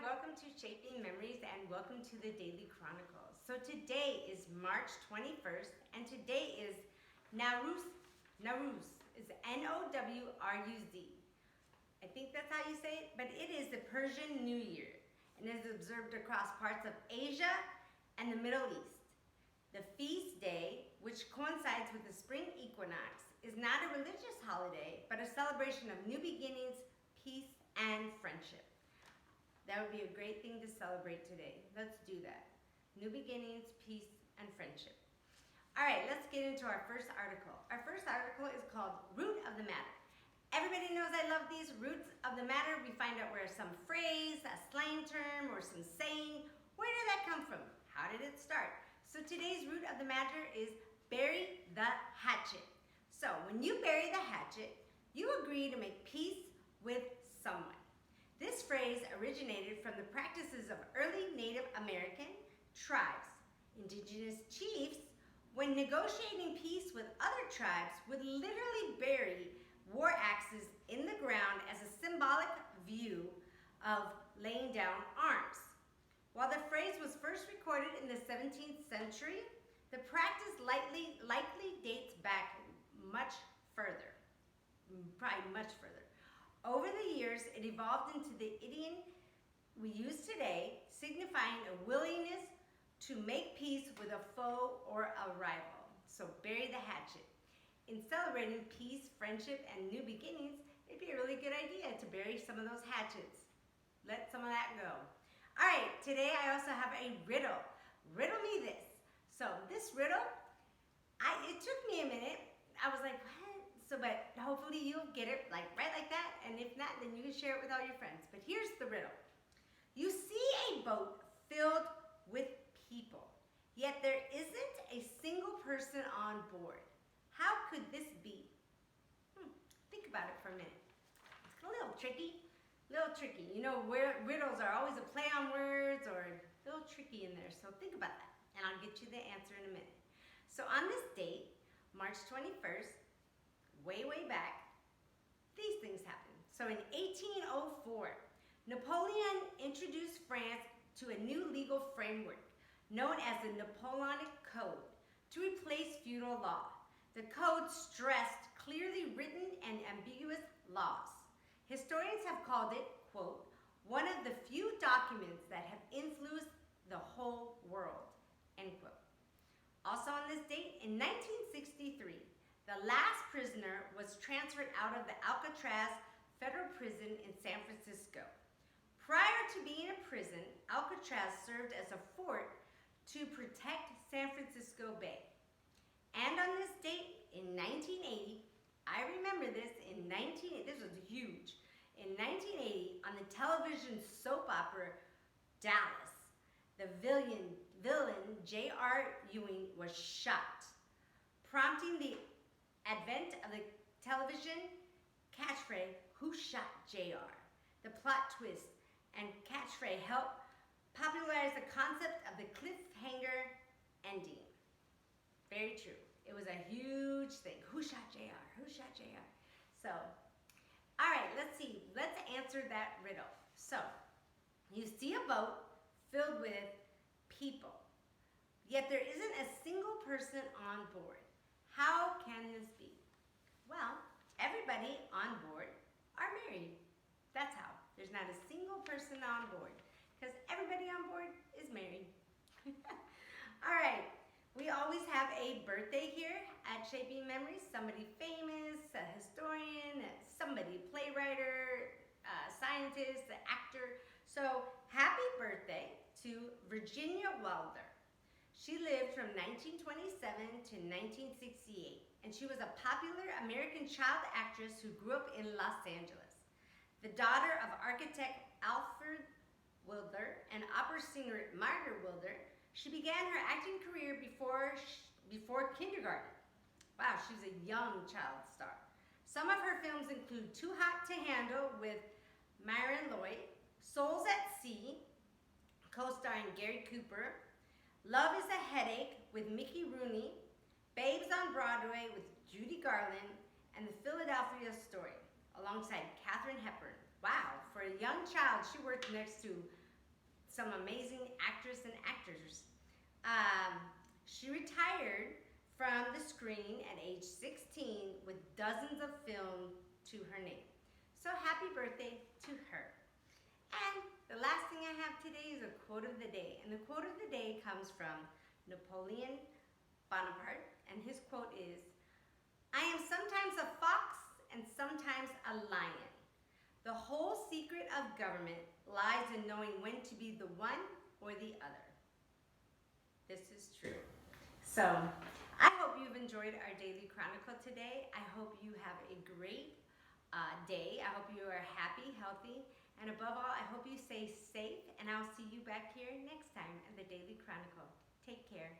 welcome to Shaping Memories and welcome to the Daily Chronicles. So today is March 21st and today is Nowruz. Nowruz is Nowruz. I think that's how you say it, but it is the Persian New Year and is observed across parts of Asia and the Middle East. The feast day, which coincides with the spring equinox, is not a religious holiday, but a celebration of new beginnings, peace, and friendship. That would be a great thing to celebrate today. Let's do that. New beginnings, peace, and friendship. All right, let's get into our first article. Our first article is called Root of the Matter. Everybody knows I love these roots of the matter. We find out where some phrase, a slang term, or some saying, where did that come from? How did it start? So today's root of the matter is bury the hatchet. So when you bury the hatchet, you agree to make peace with someone. This phrase originated from the practices of early Native American tribes. Indigenous chiefs, when negotiating peace with other tribes, would literally bury war axes in the ground as a symbolic view of laying down arms. While the phrase was first recorded in the 17th century, the practice likely dates back much further, probably much further. Over the years, it evolved into the idiom we use today, signifying a willingness to make peace with a foe or a rival. So bury the hatchet. In celebrating peace, friendship, and new beginnings, it'd be a really good idea to bury some of those hatchets. Let some of that go. All right, today I also have a riddle. Riddle me this. So this riddle, it took me a minute. I was like, what? But hopefully you'll get it right like that. And if not, then you can share it with all your friends. But here's the riddle. You see a boat filled with people, yet there isn't a single person on board. How could this be? Think about it for a minute. It's a little tricky. You know, riddles are always a play on words or a little tricky in there. So think about that, and I'll get you the answer in a minute. So on this date, March 21st, way back, these things happened. So in 1804, Napoleon introduced France to a new legal framework known as the Napoleonic Code to replace feudal law. The code stressed clearly written and ambiguous laws. Historians have called it, quote, one of the few documents that have influenced the whole world, end quote. Also on this date, in 1963, the last prisoner was transferred out of the Alcatraz federal prison in San Francisco. Prior to being a prison, Alcatraz served as a fort to protect San Francisco Bay. And on this date, in 1980, I remember this, this was huge. In 1980, on the television soap opera Dallas, the villain J.R. Ewing was shot, prompting the advent of the television catchphrase, "Who shot JR?" The plot twist and catchphrase helped popularize the concept of the cliffhanger ending. Very true. It was a huge thing. Who shot JR? Who shot JR? So, all right, let's see. Let's answer that riddle. So, you see a boat filled with people, yet there isn't a single person on board. How can this be? Well, everybody on board are married. That's how. There's not a single person on board because everybody on board is married. All right. We always have a birthday here at Shaping Memories. Somebody famous, a historian, somebody playwright, scientist, an actor. So happy birthday to Virginia Wilder. She lived from 1927 to 1968, and she was a popular American child actress who grew up in Los Angeles. The daughter of architect Alfred Wilder and opera singer Margaret Wilder, she began her acting career before kindergarten. Wow, she was a young child star. Some of her films include Too Hot to Handle with Myron Lloyd, Souls at Sea, co-starring Gary Cooper, Love is a Headache with Mickey Rooney, Babes on Broadway with Judy Garland, and The Philadelphia Story, alongside Katharine Hepburn. Wow, for a young child, she worked next to some amazing actors and actors. She retired from the screen at age 16 with dozens of films to her name. So happy birthday to her. And the last thing I have today is a quote of the day. And the quote of the day comes from Napoleon Bonaparte. And his quote is, "I am sometimes a fox and sometimes a lion. The whole secret of government lies in knowing when to be the one or the other." This is true. So I hope you've enjoyed our Daily Chronicle today. I hope you have a great day. I hope you are happy, healthy, and above all, I hope you stay safe, and I'll see you back here next time in the Daily Chronicle. Take care.